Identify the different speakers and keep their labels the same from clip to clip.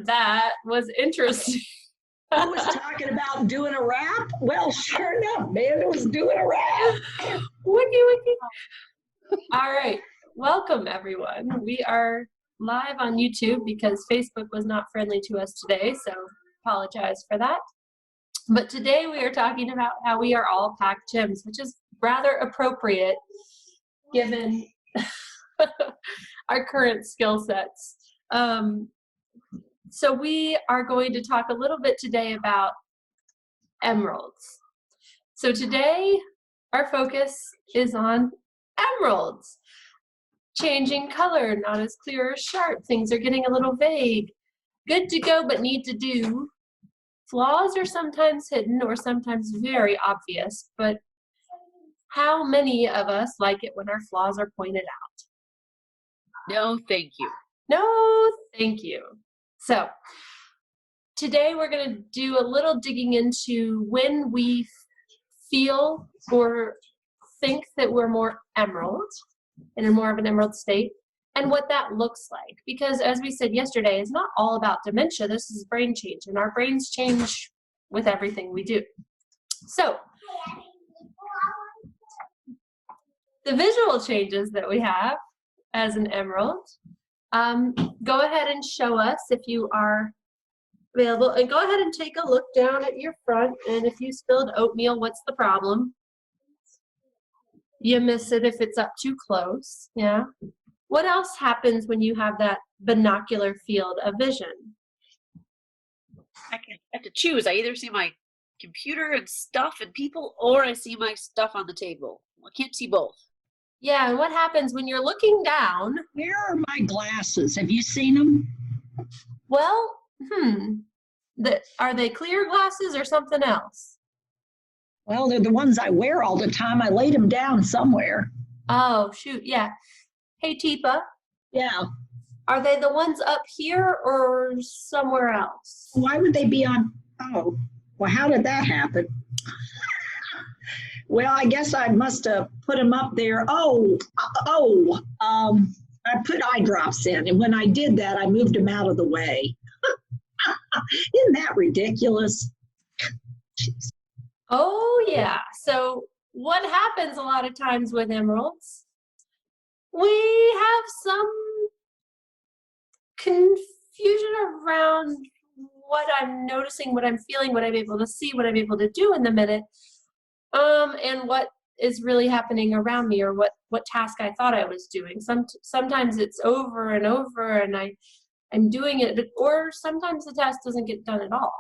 Speaker 1: That was interesting.
Speaker 2: Who was talking about doing a rap? Well, sure enough, Amanda was doing a rap.
Speaker 1: Wiki, wiki. All right. Welcome, everyone. We are live on YouTube because Facebook was not friendly to us today, so apologize for that. But today we are talking about how we are all PAC gyms, which is rather appropriate given our current skill sets. So we are going to talk a little bit today about emeralds. So today our focus is on emeralds. Changing color, not as clear or sharp. Things are getting a little vague. Good to go, but need to do. Flaws are sometimes hidden or sometimes very obvious, but how many of us like it when our flaws are pointed out?
Speaker 3: No, thank you.
Speaker 1: No, thank you. So today we're going to do a little digging into when we feel or think that we're more emerald, in more of an emerald state, and what that looks like. Because as we said yesterday, it's not all about dementia. This is brain change, and our brains change with everything we do. So the visual changes that we have as an emerald, go ahead and show us if you are available, and go ahead and take a look down at your front, and if you spilled oatmeal, what's the problem? You miss it if it's up too close, yeah? What else happens when you have that binocular field of vision?
Speaker 3: I have to choose. I either see my computer and stuff and people, or I see my stuff on the table. I can't see both.
Speaker 1: Yeah, and what happens when you're looking down?
Speaker 2: Where are my glasses? Have you seen them?
Speaker 1: Well, are they clear glasses or something else?
Speaker 2: Well, they're the ones I wear all the time. I laid them down somewhere.
Speaker 1: Oh, shoot, yeah. Hey, Teepa.
Speaker 2: Yeah.
Speaker 1: Are they the ones up here or somewhere else?
Speaker 2: Why would they be on? Oh, well, how did that happen? Well, I guess I must have put them up there. I put eye drops in, and when I did that, I moved them out of the way. Isn't that ridiculous?
Speaker 1: Oh, yeah. So what happens a lot of times with emeralds? We have some confusion around what I'm noticing, what I'm feeling, what I'm able to see, what I'm able to do in the minute, and what is really happening around me, or what task I thought I was doing. Sometimes it's over and over, and I'm doing it, or sometimes the task doesn't get done at all.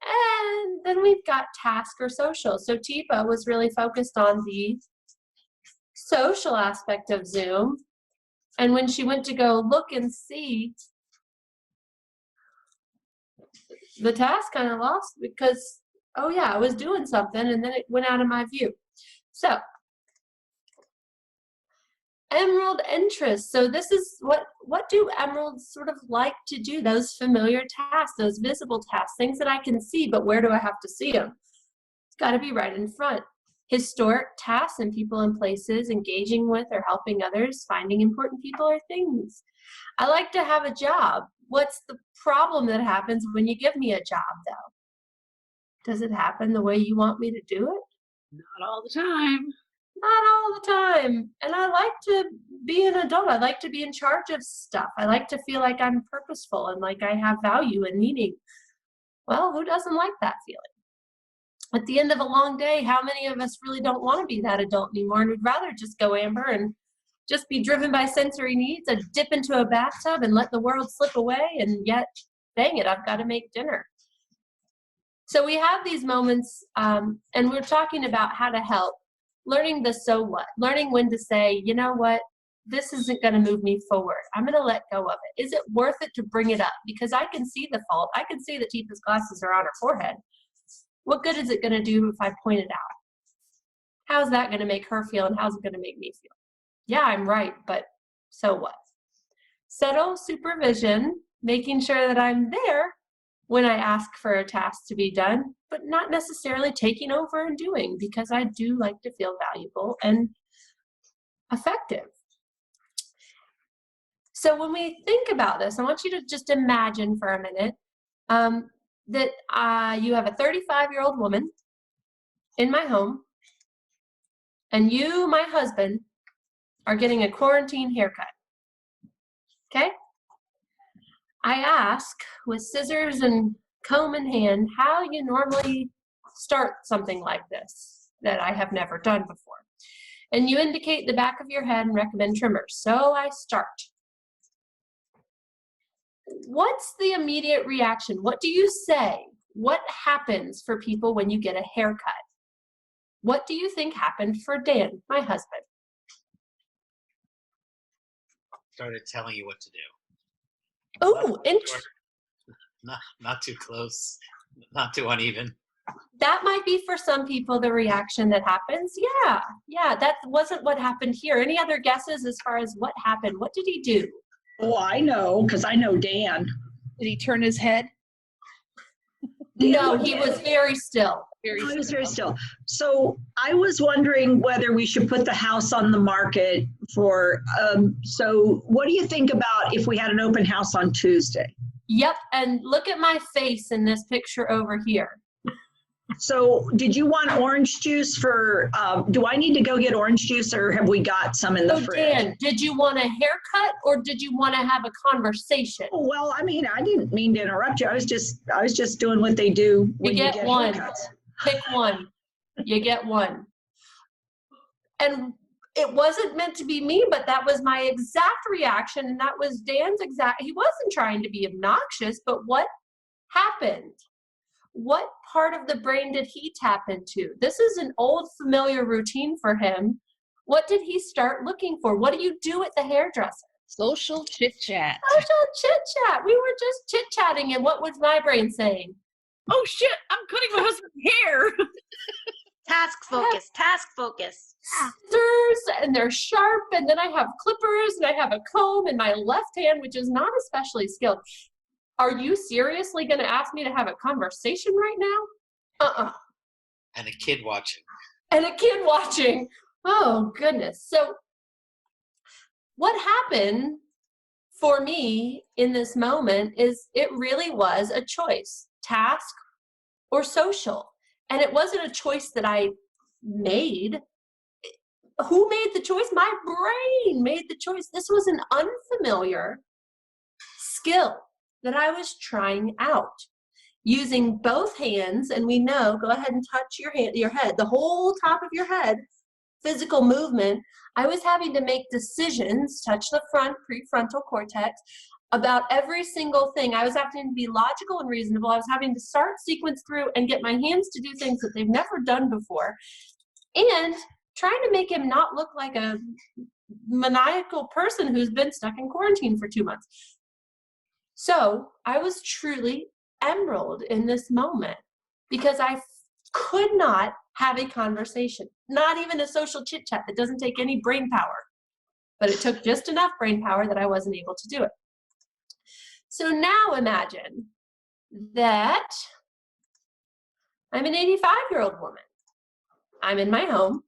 Speaker 1: And then we've got task or social. So Teepa was really focused on the social aspect of Zoom. And when she went to go look and see, the task kind of lost because, oh yeah, I was doing something and then it went out of my view. So emerald interests. So this is what do emeralds sort of like to do? Those familiar tasks, those visible tasks, things that I can see, but where do I have to see them? It's got to be right in front. Historic tasks and people and places, engaging with or helping others, finding important people or things. I like to have a job. What's the problem that happens when you give me a job, though? Does it happen the way you want me to do it?
Speaker 3: Not all the time.
Speaker 1: Not all the time. And I like to be an adult. I like to be in charge of stuff. I like to feel like I'm purposeful and like I have value and meaning. Well, who doesn't like that feeling? At the end of a long day, how many of us really don't want to be that adult anymore and would rather just go amber and just be driven by sensory needs and dip into a bathtub and let the world slip away, and yet, dang it, I've got to make dinner. So we have these moments, and we're talking about how to help. Learning the so what, learning when to say, you know what, this isn't going to move me forward. I'm going to let go of it. Is it worth it to bring it up? Because I can see the fault. I can see that Teepa's glasses are on her forehead. What good is it going to do if I point it out? How's that going to make her feel, and how's it going to make me feel? Yeah, I'm right, but so what? Subtle supervision, making sure that I'm there when I ask for a task to be done, but not necessarily taking over and doing, because I do like to feel valuable and effective. So when we think about this, I want you to just imagine for a minute that you have a 35-year-old woman in my home, and you, my husband, are getting a quarantine haircut. Okay? I ask, with scissors and comb in hand, how you normally start something like this that I have never done before. And you indicate the back of your head and recommend trimmers. So I start. What's the immediate reaction? What do you say? What happens for people when you get a haircut? What do you think happened for Dan, my husband?
Speaker 4: Started telling you what to do.
Speaker 1: Oh,
Speaker 4: Not too close, not too uneven.
Speaker 1: that might be for some people the reaction that happens. Yeah, that wasn't what happened here. Any other guesses as far as what happened? What did he do?
Speaker 2: Oh, I know, because I know Dan.
Speaker 5: Did he turn his head?
Speaker 1: No, he was very still.
Speaker 2: He was very still. So I was wondering whether we should put the house on the market for, so what do you think about if we had an open house on Tuesday?
Speaker 1: Yep, and look at my face in this picture over here.
Speaker 2: So did you want orange juice for, do I need to go get orange juice or have we got some in the fridge?
Speaker 1: Dan, did you want a haircut or did you want to have a conversation?
Speaker 2: Oh, well, I mean, I didn't mean to interrupt you. I was just doing what they do when you get
Speaker 1: one.
Speaker 2: haircuts.
Speaker 1: Pick one. You get one. And it wasn't meant to be me, but that was my exact reaction. And that was Dan's exact. He wasn't trying to be obnoxious, but what happened? What part of the brain did he tap into? This is an old familiar routine for him. What did he start looking for? What do you do at the hairdresser?
Speaker 5: Social chit chat.
Speaker 1: Social chit chat. We were just chit chatting, and what was my brain saying?
Speaker 3: Oh shit, I'm cutting my husband's hair.
Speaker 6: Task focus, task focus.
Speaker 1: Scissors, and they're sharp, and then I have clippers, and I have a comb in my left hand, which is not especially skilled. Are you seriously going to ask me to have a conversation right now?
Speaker 4: And a kid watching.
Speaker 1: And a kid watching. Oh, goodness. So what happened for me in this moment is it really was a choice, task or social. And it wasn't a choice that I made. Who made the choice? My brain made the choice. This was an unfamiliar skill that I was trying out using both hands. And we know, go ahead and touch your head, the whole top of your head, physical movement. I was having to make decisions, touch the front prefrontal cortex, about every single thing. I was having to be logical and reasonable. I was having to start, sequence through, and get my hands to do things that they've never done before. And trying to make him not look like a maniacal person who's been stuck in quarantine for 2 months. So I was truly emerald in this moment because I could not have a conversation, not even a social chit chat that doesn't take any brain power, but it took just enough brain power that I wasn't able to do it. So now imagine that I'm an 85-year-old woman. I'm in my home,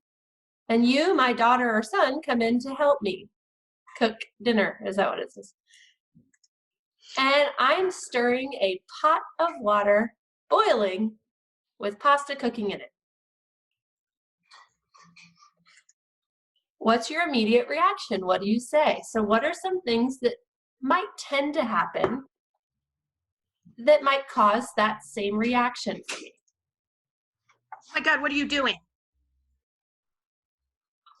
Speaker 1: and you, my daughter or son, come in to help me cook dinner. Is that what it says? And I'm stirring a pot of water, boiling, with pasta cooking in it. What's your immediate reaction? What do you say? So what are some things that might tend to happen that might cause that same reaction for me?
Speaker 6: Oh my God, what are you doing?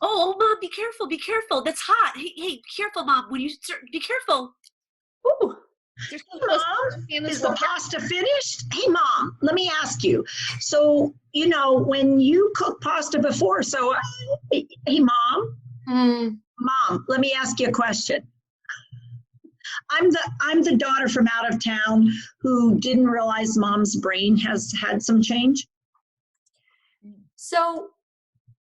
Speaker 3: Oh, Mom, be careful, be careful. That's hot. Hey, be careful, Mom. When you start, be careful.
Speaker 1: Ooh.
Speaker 2: Mom, is the pasta finished? Hey, Mom, let me ask you. So, you know, when you cook pasta before, so, hey, Mom, Mom, let me ask you a question. I'm the daughter from out of town who didn't realize Mom's brain has had some change.
Speaker 1: So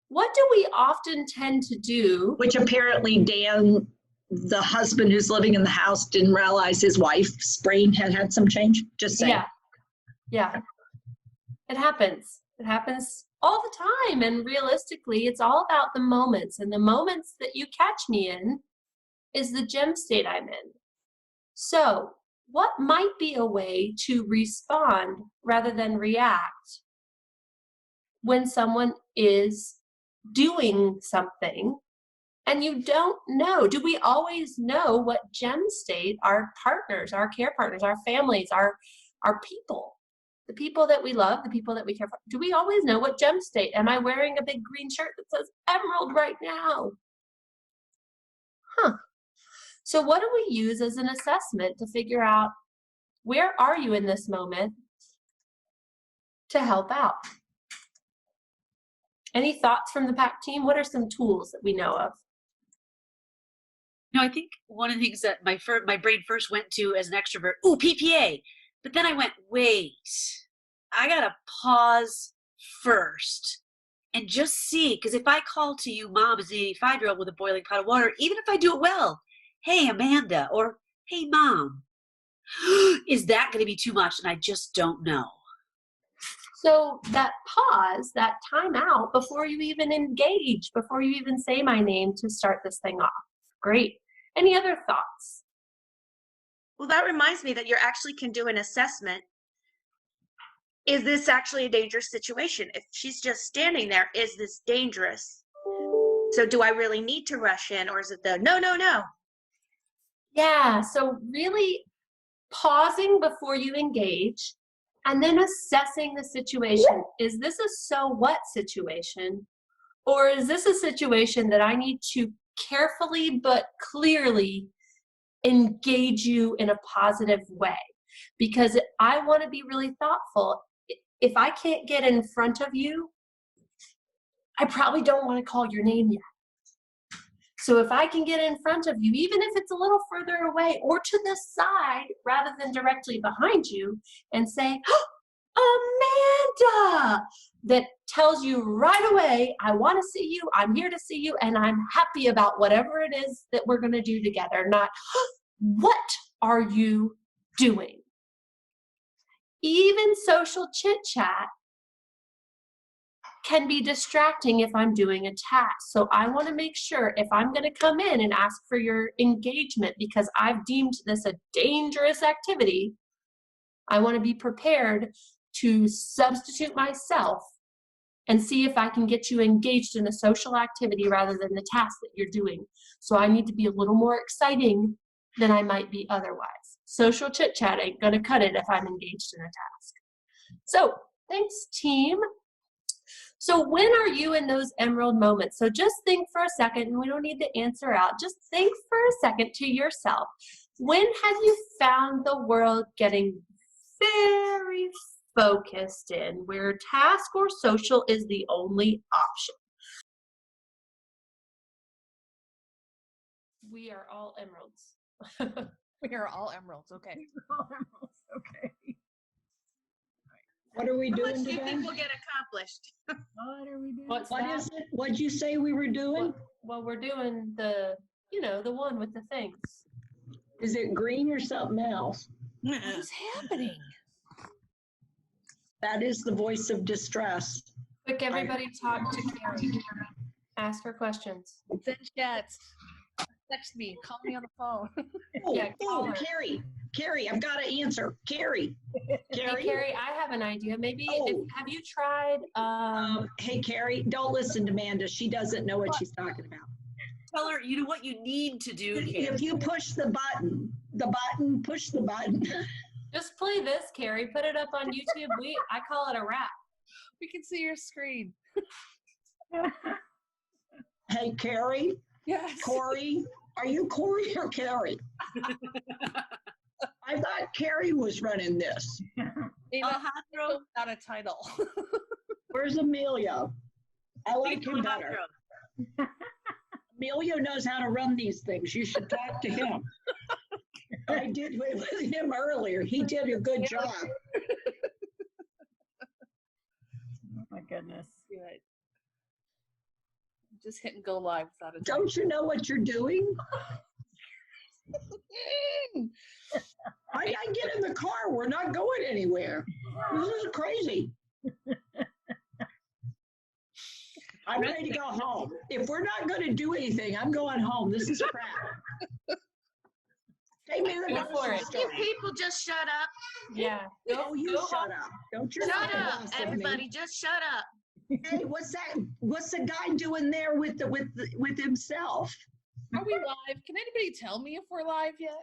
Speaker 1: what do we often tend to do?
Speaker 2: Which apparently Dan, the husband who's living in the house, didn't realize his wife's brain had had some change. Just saying.
Speaker 1: Yeah. It happens. It happens all the time. And realistically, it's all about the moments. And the moments that you catch me in is the gem state I'm in. So, what might be a way to respond rather than react when someone is doing something and you don't know? Do we always know what gem state our partners, our care partners, our families, our people, the people that we love, the people that we care for, do we always know what gem state? Am I wearing a big green shirt that says emerald right now? So what do we use as an assessment to figure out where are you in this moment to help out? Any thoughts from the PAC team? What are some tools that we know of?
Speaker 3: I think one of the things that my brain first went to as an extrovert, ooh, PPA. But then I went, wait, I got to pause first and just see. Because if I call to you, mom, as an 85-year-old with a boiling pot of water, even if I do it well, hey, Amanda, or hey, mom, is that going to be too much? And I just don't know.
Speaker 1: So that pause, that time out before you even engage, before you even say my name to start this thing off. Great. Any other thoughts?
Speaker 6: Well, that reminds me that you actually can do an assessment. Is this actually a dangerous situation? If she's just standing there, is this dangerous? So do I really need to rush in, or is it the no, no, no?
Speaker 1: Yeah, so really pausing before you engage and then assessing the situation. Is this a so what situation? Or is this a situation that I need to carefully but clearly engage you in a positive way? Because I want to be really thoughtful. If I can't get in front of you, I probably don't want to call your name yet. So if I can get in front of you, even if it's a little further away or to the side rather than directly behind you, and say, oh, Amanda, that tells you right away, I want to see you, I'm here to see you, and I'm happy about whatever it is that we're going to do together, not what are you doing? Even social chit chat can be distracting if I'm doing a task. So I want to make sure if I'm going to come in and ask for your engagement because I've deemed this a dangerous activity, I want to be prepared to substitute myself and see if I can get you engaged in a social activity rather than the task that you're doing. So I need to be a little more exciting than I might be otherwise. Social chit chat ain't going to cut it if I'm engaged in a task. So thanks, team. So when are you in those emerald moments? So just think for a second, and we don't need to answer out. Just think for a second to yourself. When have you found the world getting very focused in, where task or social is the only option? We are all emeralds.
Speaker 5: We are all emeralds. Okay.
Speaker 2: Okay. What are we
Speaker 6: How
Speaker 2: doing
Speaker 6: much do you
Speaker 2: today?
Speaker 6: think we'll get accomplished?
Speaker 2: What are we doing?
Speaker 1: What's
Speaker 2: What
Speaker 1: that?
Speaker 2: is it? What'd you say we were doing?
Speaker 1: Well, we're doing the one with the things.
Speaker 2: Is it green or something else?
Speaker 5: What is happening?
Speaker 2: That is the voice of distress.
Speaker 1: Quick, everybody talk to Carrie. Ask her questions.
Speaker 5: Send chats. Text me. Call me on the phone.
Speaker 1: Yeah, call her.
Speaker 2: Carrie, I've got to answer. Carrie.
Speaker 1: Hey, Carrie, I have an idea. Maybe have you tried?
Speaker 2: Hey, Carrie, don't listen to Amanda. She doesn't know what she's talking about.
Speaker 3: Tell her what you need to do.
Speaker 2: If you push the button, push the button.
Speaker 1: Just play this, Carrie. Put it up on YouTube. I call it a rap.
Speaker 5: We can see your screen.
Speaker 2: Hey, Carrie.
Speaker 5: Yes.
Speaker 2: Corey. Are you Corey or Carrie? I thought Carrie was running this.
Speaker 5: Alejandro, not a title.
Speaker 2: Where's Amelia? I like him better. Emilio knows how to run these things. You should talk to him. I did with him earlier. He did a good job.
Speaker 5: Oh my goodness. Good. Just hit and go live without a
Speaker 2: Don't you know what you're doing? I get in the car. We're not going anywhere. This is crazy. I'm ready to go home. If we're not going to do anything, I'm going home. This is crap. Hey, Mary,
Speaker 1: Go for it.
Speaker 6: You people just shut up.
Speaker 1: Yeah.
Speaker 2: Oh, you shut up. Don't you
Speaker 6: Shut up, everybody. Just shut up.
Speaker 2: Hey, what's that? What's the guy doing there with himself?
Speaker 5: Are we live? Can anybody tell me if we're live yet?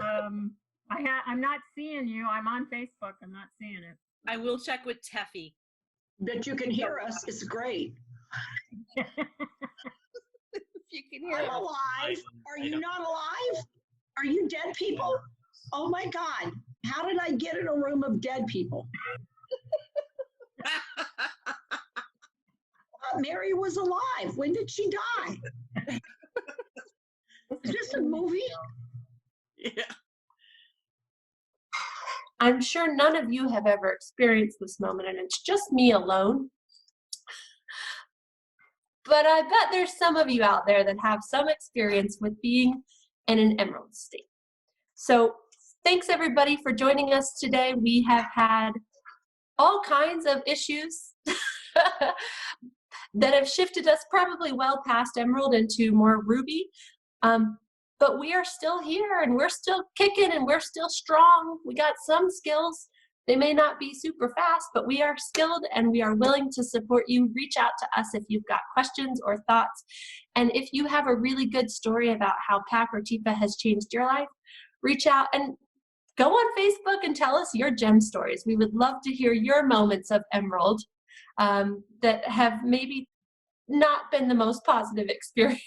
Speaker 7: I'm not seeing you. I'm on Facebook. I'm not seeing it.
Speaker 3: I will check with Teffy.
Speaker 2: But you can hear us. It's great.
Speaker 5: If you can hear
Speaker 2: I'm
Speaker 5: us.
Speaker 2: alive. Are you not alive? Are you dead people? Oh my God. How did I get in a room of dead people? Mary was alive. When did she die? Is this a movie?
Speaker 3: Yeah.
Speaker 1: I'm sure none of you have ever experienced this moment, and it's just me alone. But I bet there's some of you out there that have some experience with being in an emerald state. So thanks everybody for joining us today. We have had all kinds of issues that have shifted us probably well past emerald into more ruby. But we are still here and we're still kicking and we're still strong. We got some skills. They may not be super fast, but we are skilled and we are willing to support you. Reach out to us if you've got questions or thoughts. And if you have a really good story about how PAC or TIPA has changed your life, reach out and go on Facebook and tell us your gem stories. We would love to hear your moments of emerald that have maybe not been the most positive experiences,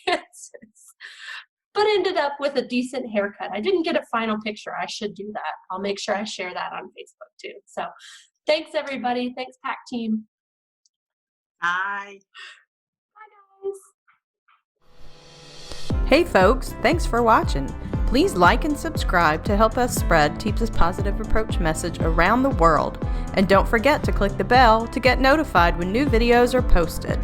Speaker 1: but ended up with a decent haircut. I didn't get a final picture. I should do that. I'll make sure I share that on Facebook too. So thanks everybody. Thanks PAC team.
Speaker 2: Bye.
Speaker 1: Bye guys.
Speaker 8: Hey folks, thanks for watching. Please like and subscribe to help us spread TIPA's positive approach message around the world. And don't forget to click the bell to get notified when new videos are posted.